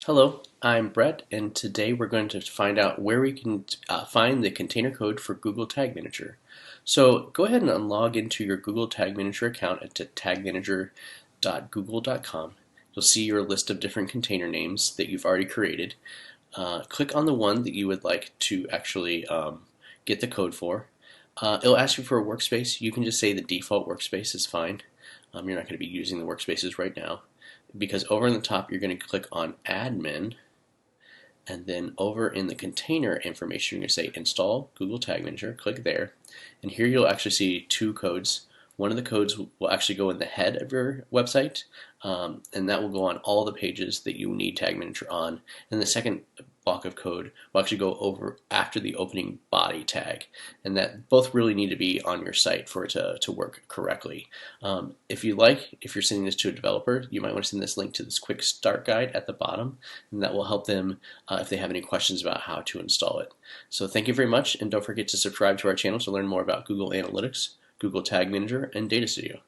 Hello, I'm Brett, and today we're going to find out where we can find the container code for Google Tag Manager. So go ahead and log into your Google Tag Manager account at tagmanager.google.com. You'll see your list of different container names that you've already created. Click on the one that you would like to actually get the code for. It'll ask you for a workspace. You can just say the default workspace is fine. You're not going to be using the workspaces right now, because over in the top you're going to click on admin, and then over in the container information you're going to say install Google Tag Manager. Click there, and here you'll actually see two codes. One of the codes will actually go in the head of your website, and that will go on all the pages that you need Tag Manager on. And the second block of code will actually go over after the opening body tag, and that both really need to be on your site for it to work correctly. If you're sending this to a developer, you might want to send this link to this quick start guide at the bottom, and that will help them if they have any questions about how to install it. So thank you very much, and don't forget to subscribe to our channel to learn more about Google Analytics, Google Tag Manager, and Data Studio.